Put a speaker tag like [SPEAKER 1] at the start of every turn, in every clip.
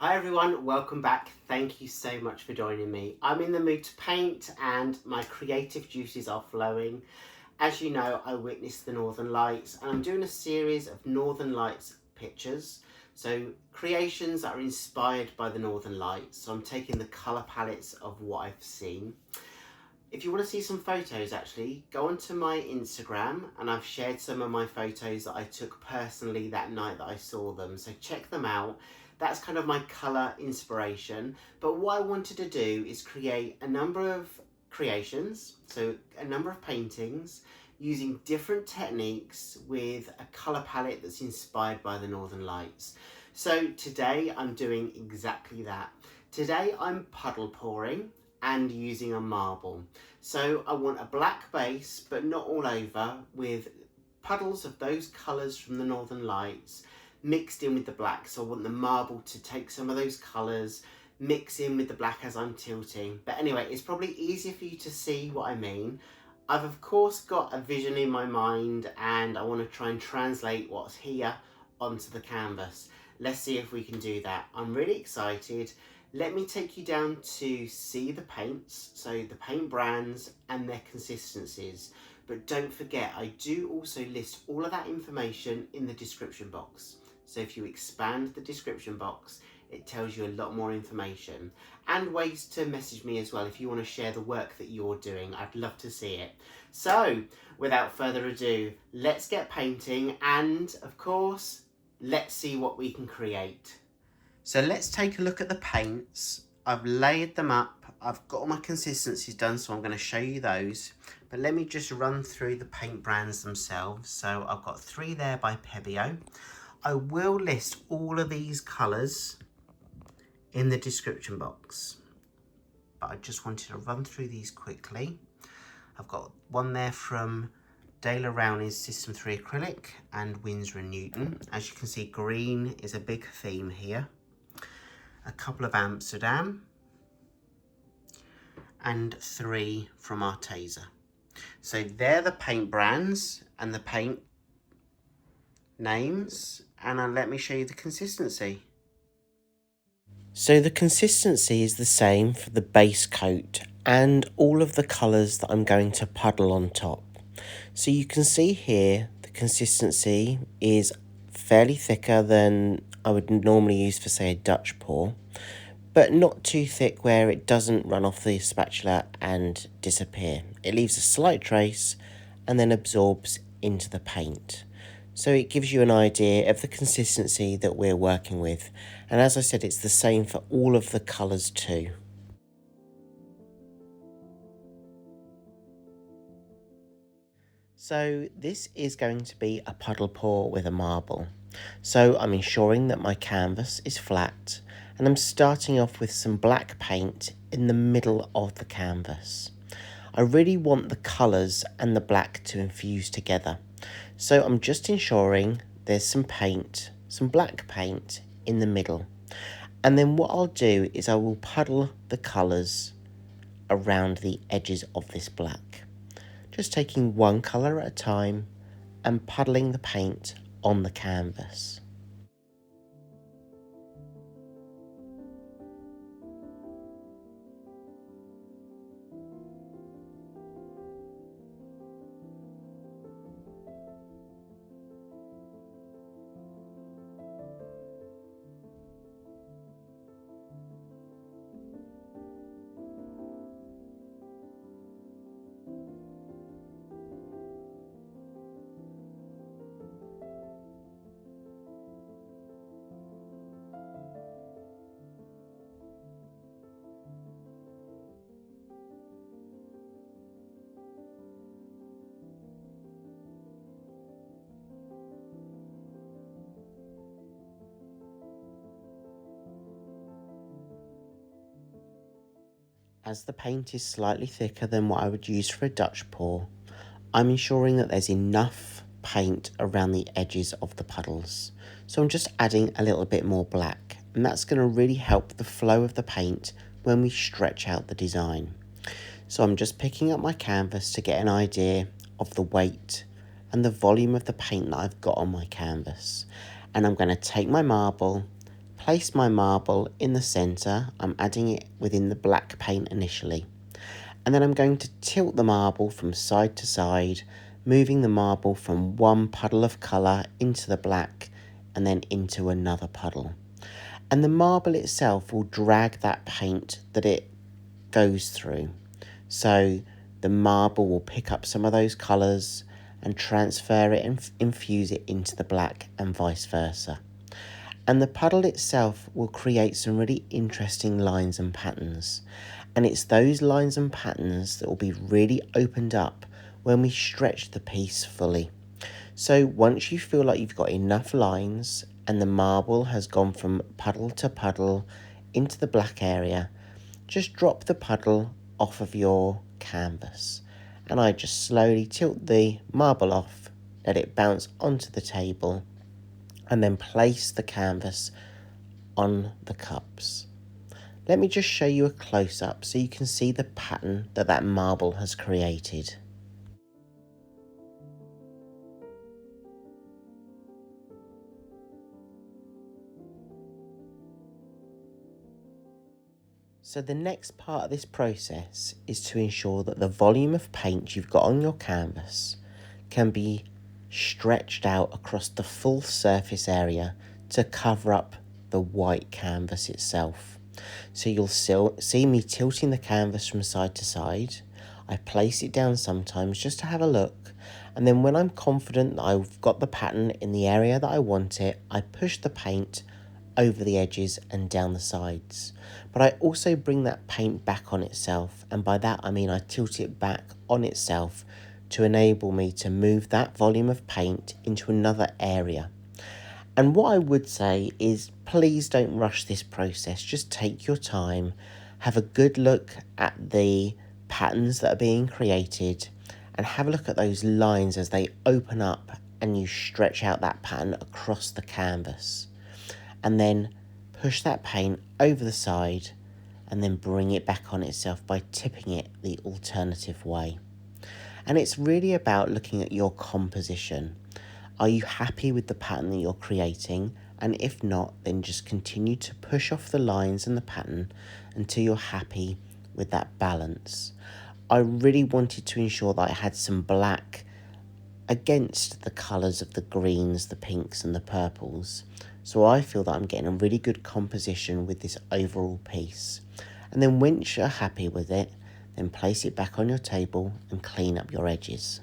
[SPEAKER 1] Hi everyone, welcome back. Thank you so much for joining me. I'm in the mood to paint and my creative juices are flowing. As you know, I witnessed the Northern Lights and I'm doing a series of Northern Lights pictures. So creations that are inspired by the Northern Lights. So I'm taking the colour palettes of what I've seen. If you want to see some photos actually, go onto my Instagram and I've shared some of my photos that I took personally that night that I saw them. So check them out. That's kind of my colour inspiration. But what I wanted to do is create a number of creations, so a number of paintings using different techniques with a colour palette that's inspired by the Northern Lights. So today I'm doing exactly that. Today I'm puddle pouring and using a marble. So I want a black base, but not all over, with puddles of those colours from the Northern Lights mixed in with the black. So I want the marble to take some of those colours, mix in with the black as I'm tilting. But anyway, it's probably easier for you to see what I mean. I've of course got a vision in my mind and I want to try and translate what's here onto the canvas. Let's see if we can do that. I'm really excited. Let me take you down to see the paints, so the paint brands and their consistencies. But don't forget, I do also list all of that information in the description box. So if you expand the description box, it tells you a lot more information and ways to message me as well if you want to share the work that you're doing. I'd love to see it. So without further ado, let's get painting and of course, let's see what we can create. So let's take a look at the paints. I've layered them up. I've got all my consistencies done, so I'm going to show you those. But let me just run through the paint brands themselves. So I've got 3 there by Pebeo. I will list all of these colours in the description box, but I just wanted to run through these quickly. I've got one there from Daler Rowney's System 3 Acrylic and Winsor & Newton. As you can see, green is a big theme here. A couple of Amsterdam and 3 from Arteza. So they're the paint brands and the paint names, and let me show you the consistency. So the consistency is the same for the base coat and all of the colours that I'm going to puddle on top. So you can see here the consistency is fairly thicker than I would normally use for, say, a Dutch pour, but not too thick where it doesn't run off the spatula and disappear. It leaves a slight trace and then absorbs into the paint. So it gives you an idea of the consistency that we're working with. And as I said, it's the same for all of the colours too. So this is going to be a puddle pour with a marble. So I'm ensuring that my canvas is flat and I'm starting off with some black paint in the middle of the canvas. I really want the colours and the black to infuse together. So I'm just ensuring there's some paint, some black paint in the middle. And then what I'll do is I will puddle the colours around the edges of this black. Just taking one colour at a time and puddling the paint on the canvas. As the paint is slightly thicker than what I would use for a Dutch pour, I'm ensuring that there's enough paint around the edges of the puddles. So I'm just adding a little bit more black, and that's going to really help the flow of the paint when we stretch out the design. So I'm just picking up my canvas to get an idea of the weight and the volume of the paint that I've got on my canvas. And I'm going to take my marble, place my marble in the centre. I'm adding it within the black paint initially. And then I'm going to tilt the marble from side to side, moving the marble from one puddle of colour into the black and then into another puddle. And the marble itself will drag that paint that it goes through. So the marble will pick up some of those colours and transfer it and infuse it into the black and vice versa. And the puddle itself will create some really interesting lines and patterns. And it's those lines and patterns that will be really opened up when we stretch the piece fully. So once you feel like you've got enough lines and the marble has gone from puddle to puddle into the black area, just drop the puddle off of your canvas. And I just slowly tilt the marble off, let it bounce onto the table, and then place the canvas on the cups. Let me just show you a close-up so you can see the pattern that that marble has created. So the next part of this process is to ensure that the volume of paint you've got on your canvas can be stretched out across the full surface area to cover up the white canvas itself. So you'll still see me tilting the canvas from side to side. I place it down sometimes just to have a look, and then when I'm confident that I've got the pattern in the area that I want it, I push the paint over the edges and down the sides. But I also bring that paint back on itself, and by that I mean I tilt it back on itself to enable me to move that volume of paint into another area. And what I would say is please don't rush this process, just take your time, have a good look at the patterns that are being created and have a look at those lines as they open up and you stretch out that pattern across the canvas. And then push that paint over the side and then bring it back on itself by tipping it the alternative way. And it's really about looking at your composition. Are you happy with the pattern that you're creating? And if not, then just continue to push off the lines and the pattern until you're happy with that balance. I really wanted to ensure that I had some black against the colours of the greens, the pinks and the purples. So I feel that I'm getting a really good composition with this overall piece. And then once you're happy with it, then place it back on your table and clean up your edges.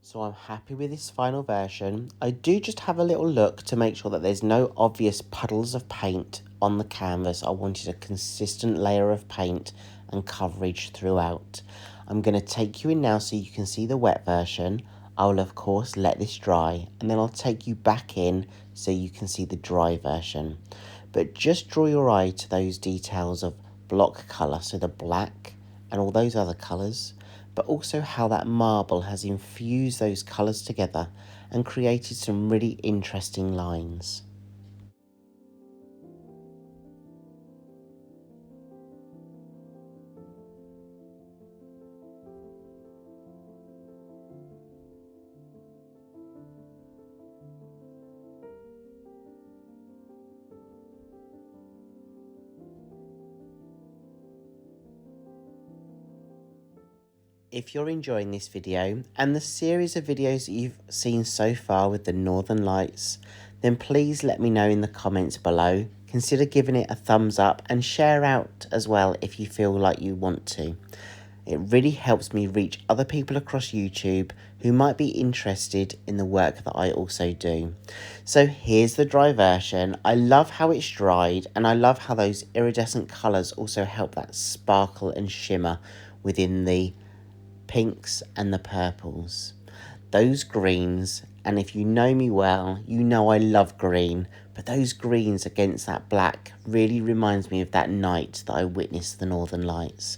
[SPEAKER 1] So I'm happy with this final version. I do just have a little look to make sure that there's no obvious puddles of paint on the canvas. I wanted a consistent layer of paint and coverage throughout. I'm going to take you in now so you can see the wet version. I will of course let this dry and then I'll take you back in so you can see the dry version. But just draw your eye to those details of block colour, so the black and all those other colours, but also how that marble has infused those colours together and created some really interesting lines. If you're enjoying this video and the series of videos that you've seen so far with the Northern Lights, then please let me know in the comments below. Consider giving it a thumbs up and share out as well if you feel like you want to. It really helps me reach other people across YouTube who might be interested in the work that I also do. So here's the dry version. I love how it's dried and I love how those iridescent colours also help that sparkle and shimmer within the pinks and the purples. Those greens, and if you know me well, you know I love green, but those greens against that black really reminds me of that night that I witnessed the Northern Lights.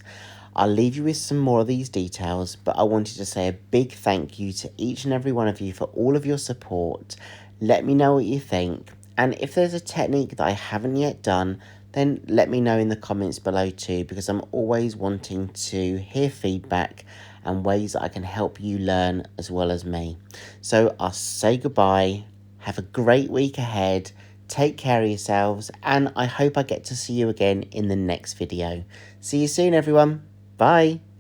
[SPEAKER 1] I'll leave you with some more of these details, but I wanted to say a big thank you to each and every one of you for all of your support. Let me know what you think, and if there's a technique that I haven't yet done, then let me know in the comments below too, because I'm always wanting to hear feedback and ways that I can help you learn as well as me. So I'll say goodbye. Have a great week ahead. Take care of yourselves, and I hope I get to see you again in the next video. See you soon, everyone. Bye.